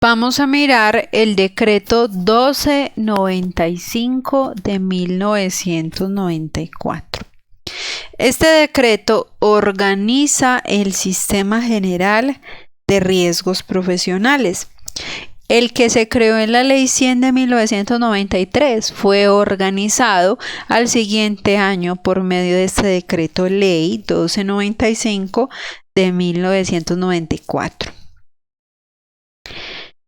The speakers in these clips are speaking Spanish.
Vamos a mirar el decreto 1295 de 1994. Este decreto organiza el Sistema General de Riesgos Profesionales. El que se creó en la Ley 100 de 1993 fue organizado al siguiente año por medio de este decreto Ley 1295 de 1994.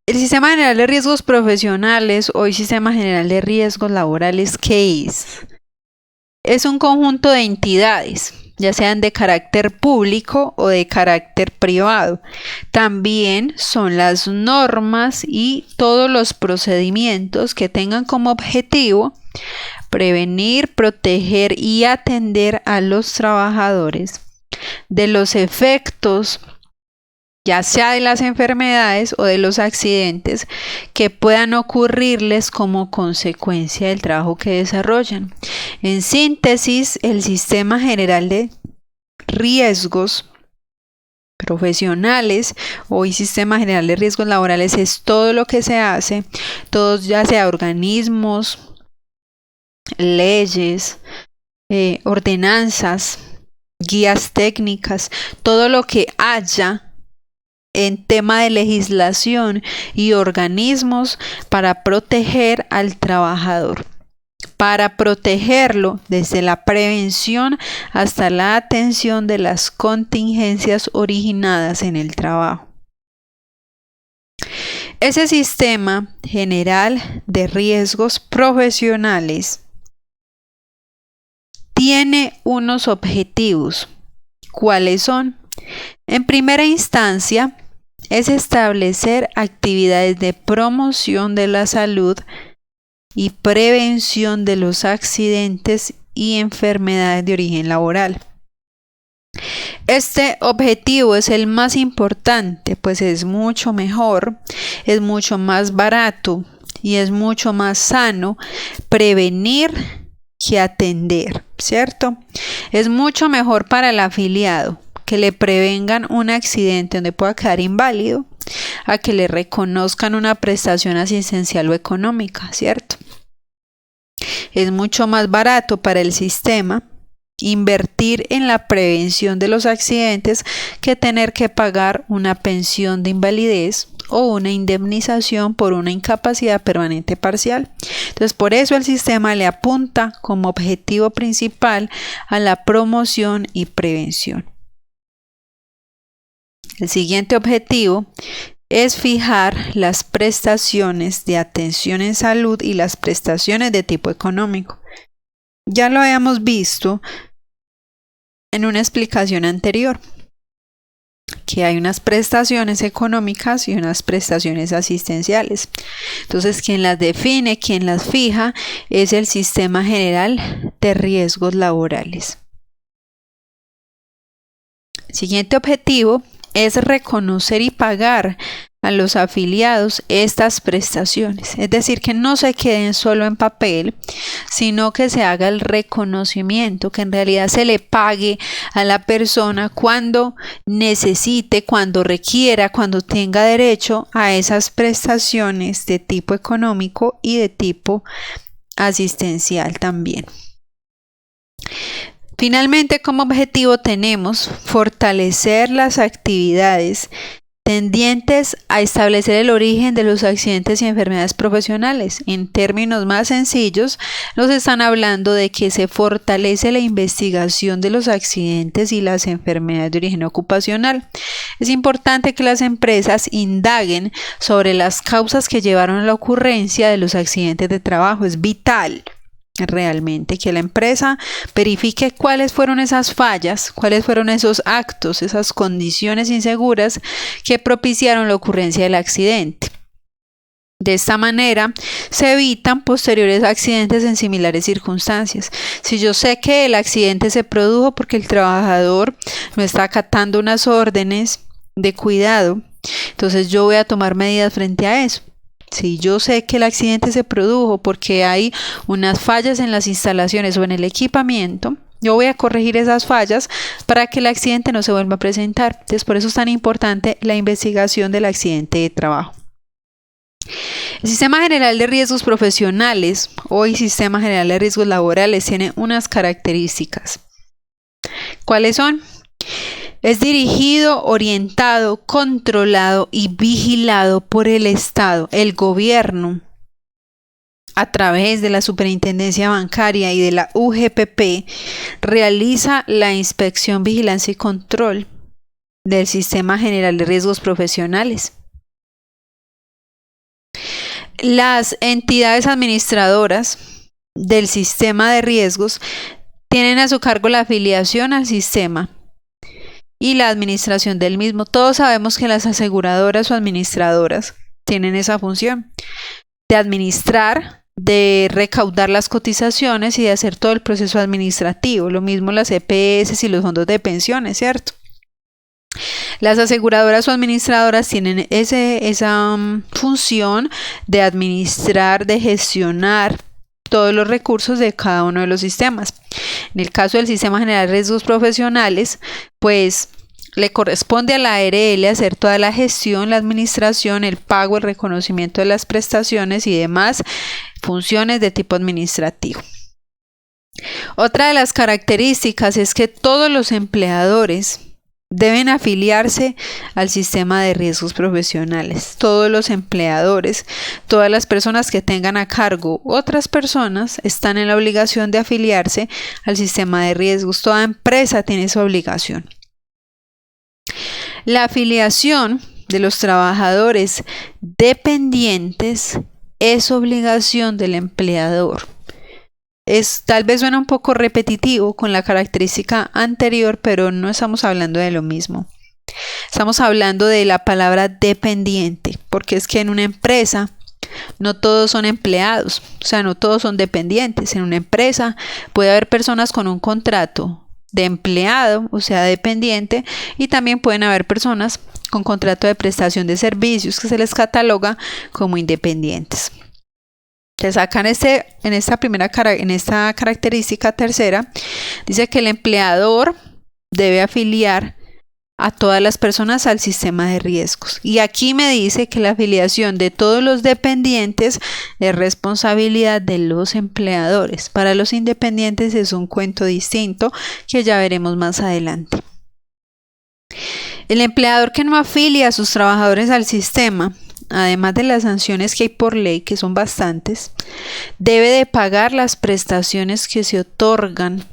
El Sistema General de Riesgos Profesionales, hoy Sistema General de Riesgos Laborales, ¿qué es? Es un conjunto de entidades, ya sean de carácter público o de carácter privado. También son las normas y todos los procedimientos que tengan como objetivo prevenir, proteger y atender a los trabajadores de los efectos, ya sea de las enfermedades o de los accidentes que puedan ocurrirles como consecuencia del trabajo que desarrollan. En síntesis, el Sistema General de Riesgos Profesionales, hoy Sistema General de Riesgos Laborales, es todo lo que se hace, todos ya sea organismos, leyes, ordenanzas, guías técnicas, todo lo que haya en tema de legislación y organismos para proteger al trabajador, para protegerlo desde la prevención hasta la atención de las contingencias originadas en el trabajo. Ese Sistema General de Riesgos Profesionales tiene unos objetivos. ¿Cuáles son? En primera instancia, es establecer actividades de promoción de la salud y prevención de los accidentes y enfermedades de origen laboral. Este objetivo es el más importante, pues es mucho mejor, es mucho más barato y es mucho más sano prevenir que atender, ¿cierto? Es mucho mejor para el afiliado que le prevengan un accidente donde pueda quedar inválido, a que le reconozcan una prestación asistencial o económica, ¿cierto? Es mucho más barato para el sistema invertir en la prevención de los accidentes que tener que pagar una pensión de invalidez o una indemnización por una incapacidad permanente parcial. Entonces, por eso el sistema le apunta como objetivo principal a la promoción y prevención. El siguiente objetivo es fijar las prestaciones de atención en salud y las prestaciones de tipo económico. Ya lo habíamos visto en una explicación anterior, que hay unas prestaciones económicas y unas prestaciones asistenciales. Entonces, quien las define, quien las fija, es el Sistema General de Riesgos Laborales. El siguiente objetivo es reconocer y pagar a los afiliados estas prestaciones, es decir, que no se queden solo en papel, sino que se haga el reconocimiento, que en realidad se le pague a la persona cuando necesite, cuando requiera, cuando tenga derecho a esas prestaciones de tipo económico y de tipo asistencial también. Finalmente, como objetivo tenemos fortalecer las actividades tendientes a establecer el origen de los accidentes y enfermedades profesionales. En términos más sencillos, nos están hablando de que se fortalece la investigación de los accidentes y las enfermedades de origen ocupacional. Es importante que las empresas indaguen sobre las causas que llevaron a la ocurrencia de los accidentes de trabajo. Es vital realmente que la empresa verifique cuáles fueron esas fallas, cuáles fueron esos actos, esas condiciones inseguras que propiciaron la ocurrencia del accidente. De esta manera se evitan posteriores accidentes en similares circunstancias. Si yo sé que el accidente se produjo porque el trabajador no está acatando unas órdenes de cuidado, entonces yo voy a tomar medidas frente a eso. Si yo sé que el accidente se produjo porque hay unas fallas en las instalaciones o en el equipamiento, yo voy a corregir esas fallas para que el accidente no se vuelva a presentar. Entonces, por eso es tan importante la investigación del accidente de trabajo. El Sistema General de Riesgos Profesionales, hoy Sistema General de Riesgos Laborales, tiene unas características. ¿Cuáles son? Es dirigido, orientado, controlado y vigilado por el Estado, el gobierno, a través de la Superintendencia Bancaria y de la UGPP, realiza la inspección, vigilancia y control del Sistema General de Riesgos Profesionales. Las entidades administradoras del sistema de riesgos tienen a su cargo la afiliación al sistema y la administración del mismo. Todos sabemos que las aseguradoras o administradoras tienen esa función de administrar, de recaudar las cotizaciones y de hacer todo el proceso administrativo. Lo mismo las EPS y los fondos de pensiones, ¿cierto? Las aseguradoras o administradoras tienen esa función de administrar, de gestionar todos los recursos de cada uno de los sistemas. En el caso del Sistema General de Riesgos Profesionales, pues le corresponde a la ARL hacer toda la gestión, la administración, el pago, el reconocimiento de las prestaciones y demás funciones de tipo administrativo. Otra de las características es que todos los empleadores deben afiliarse al sistema de riesgos profesionales. Todos los empleadores, todas las personas que tengan a cargo otras personas están en la obligación de afiliarse al sistema de riesgos. Toda empresa tiene esa obligación. La afiliación de los trabajadores dependientes es obligación del empleador. Tal vez suena un poco repetitivo con la característica anterior, pero no estamos hablando de lo mismo. Estamos hablando de la palabra dependiente, porque es que en una empresa no todos son empleados, o sea, no todos son dependientes. En una empresa puede haber personas con un contrato de empleado, o sea, dependiente, y también pueden haber personas con contrato de prestación de servicios que se les cataloga como independientes. Entonces acá en esta característica tercera, dice que el empleador debe afiliar a todas las personas al sistema de riesgos. Y aquí me dice que la afiliación de todos los dependientes es responsabilidad de los empleadores. Para los independientes es un cuento distinto que ya veremos más adelante. El empleador que no afilia a sus trabajadores al sistema, además de las sanciones que hay por ley, que son bastantes, debe de pagar las prestaciones que se otorgan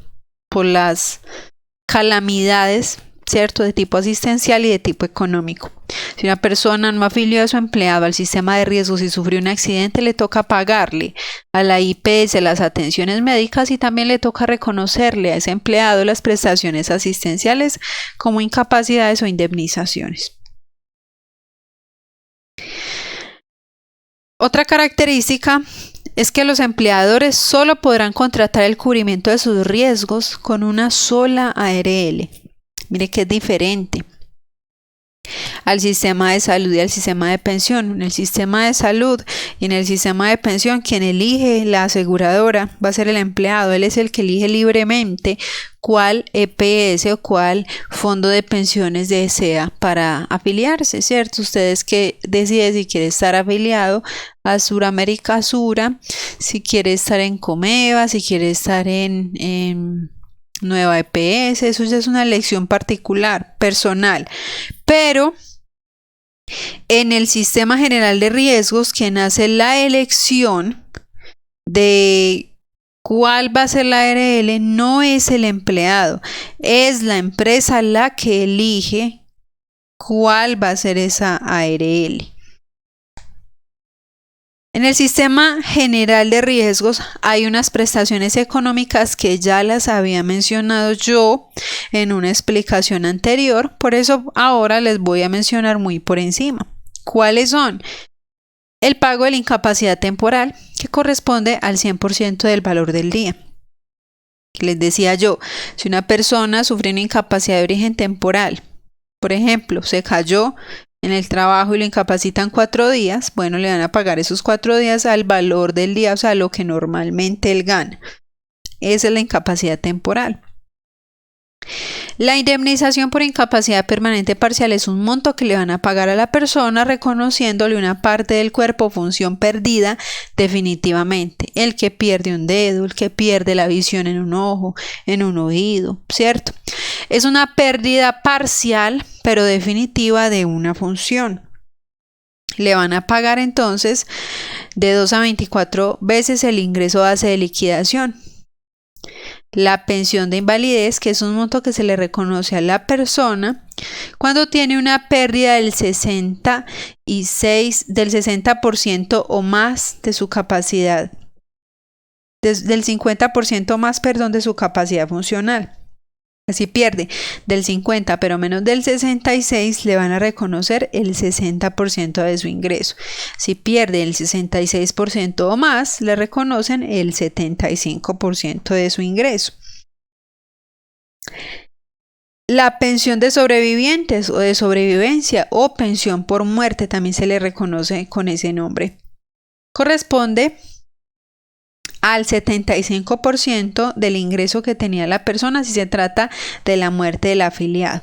por las calamidades, ¿cierto?, de tipo asistencial y de tipo económico. Si una persona no afilió a su empleado al sistema de riesgos y sufrió un accidente, le toca pagarle a la IPS las atenciones médicas y también le toca reconocerle a ese empleado las prestaciones asistenciales como incapacidades o indemnizaciones. Otra característica es que los empleadores solo podrán contratar el cubrimiento de sus riesgos con una sola ARL. Mire que es diferente al sistema de salud y al sistema de pensión. En el sistema de salud y en el sistema de pensión, quien elige la aseguradora va a ser el empleado. Él es el que elige libremente cuál EPS o cuál fondo de pensiones desea para afiliarse, ¿cierto? Ustedes que deciden si quiere estar afiliado a Suramérica Sura, si quiere estar en Comeva, si quiere estar en Nueva EPS, eso ya es una elección particular, personal. Pero en el Sistema General de Riesgos, quien hace la elección de cuál va a ser la ARL no es el empleado, es la empresa la que elige cuál va a ser esa ARL. En el Sistema General de Riesgos hay unas prestaciones económicas que ya las había mencionado yo en una explicación anterior, por eso ahora les voy a mencionar muy por encima. ¿Cuáles son? El pago de la incapacidad temporal, que corresponde al 100% del valor del día. Les decía yo, si una persona sufre una incapacidad de origen temporal, por ejemplo, se cayó en el trabajo y lo incapacitan 4 días, bueno, le van a pagar esos 4 días al valor del día, o sea, lo que normalmente él gana. Esa es la incapacidad temporal. La indemnización por incapacidad permanente parcial es un monto que le van a pagar a la persona reconociéndole una parte del cuerpo o función perdida definitivamente. El que pierde un dedo, el que pierde la visión en un ojo, en un oído, ¿cierto? Es una pérdida parcial pero definitiva de una función. Le van a pagar entonces de 2 a 24 veces el ingreso base de liquidación. La pensión de invalidez, que es un monto que se le reconoce a la persona cuando tiene una pérdida del 60% o más de su capacidad, del 50% más, perdón, de su capacidad funcional. Si pierde del 50 pero menos del 66, le van a reconocer el 60% de su ingreso. Si pierde el 66% o más, le reconocen el 75% de su ingreso. La pensión de sobrevivientes o de sobrevivencia o pensión por muerte también se le reconoce con ese nombre. Corresponde al 75% del ingreso que tenía la persona si se trata de la muerte del afiliado.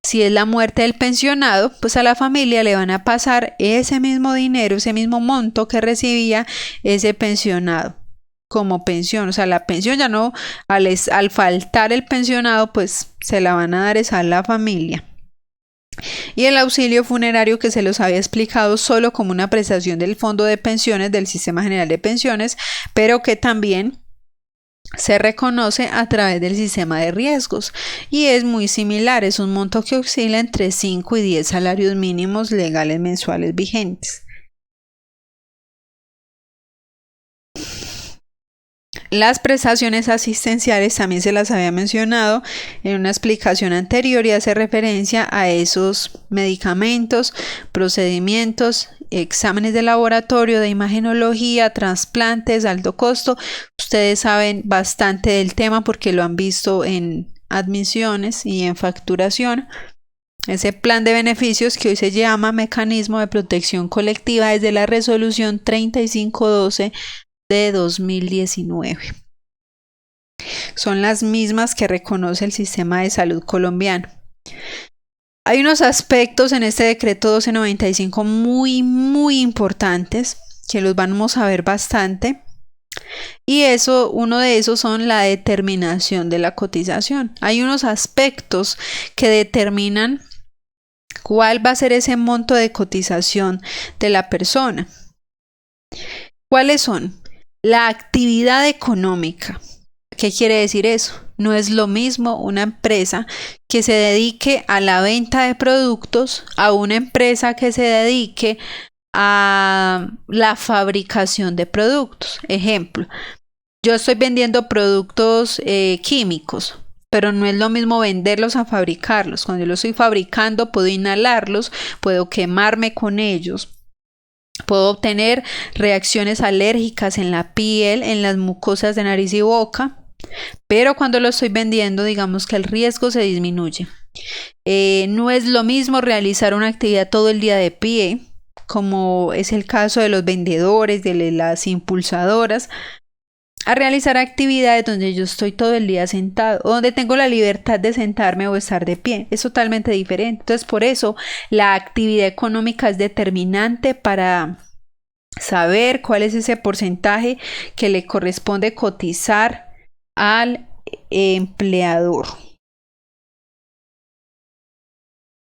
Si es la muerte del pensionado, pues a la familia le van a pasar ese mismo dinero, ese mismo monto que recibía ese pensionado como pensión. O sea, la pensión ya no, al faltar el pensionado, pues se la van a dar a la familia. Y el auxilio funerario, que se los había explicado, solo como una prestación del Fondo de Pensiones del Sistema General de Pensiones, pero que también se reconoce a través del sistema de riesgos y es muy similar, es un monto que oscila entre 5 y 10 salarios mínimos legales mensuales vigentes. Las prestaciones asistenciales también se las había mencionado en una explicación anterior y hace referencia a esos medicamentos, procedimientos, exámenes de laboratorio, de imagenología, trasplantes, alto costo. Ustedes saben bastante del tema porque lo han visto en admisiones y en facturación. Ese plan de beneficios que hoy se llama Mecanismo de Protección Colectiva desde la resolución 3512 de 2019. Son las mismas que reconoce el sistema de salud colombiano. Hay unos aspectos en este decreto 1295 muy importantes que los vamos a ver bastante. Y uno de esos son la determinación de la cotización. Hay unos aspectos que determinan cuál va a ser ese monto de cotización de la persona. ¿Cuáles son? La actividad económica. ¿Qué quiere decir eso? No es lo mismo una empresa que se dedique a la venta de productos a una empresa que se dedique a la fabricación de productos. Ejemplo, yo estoy vendiendo productos químicos, pero no es lo mismo venderlos a fabricarlos. Cuando yo los estoy fabricando, puedo inhalarlos, puedo quemarme con ellos. Puedo obtener reacciones alérgicas en la piel, en las mucosas de nariz y boca, pero cuando lo estoy vendiendo, digamos que el riesgo se disminuye. No es lo mismo realizar una actividad todo el día de pie, como es el caso de los vendedores, de las impulsadoras, a realizar actividades donde yo estoy todo el día sentado, o donde tengo la libertad de sentarme o estar de pie. Es totalmente diferente. Entonces, por eso la actividad económica es determinante para saber cuál es ese porcentaje que le corresponde cotizar al empleador.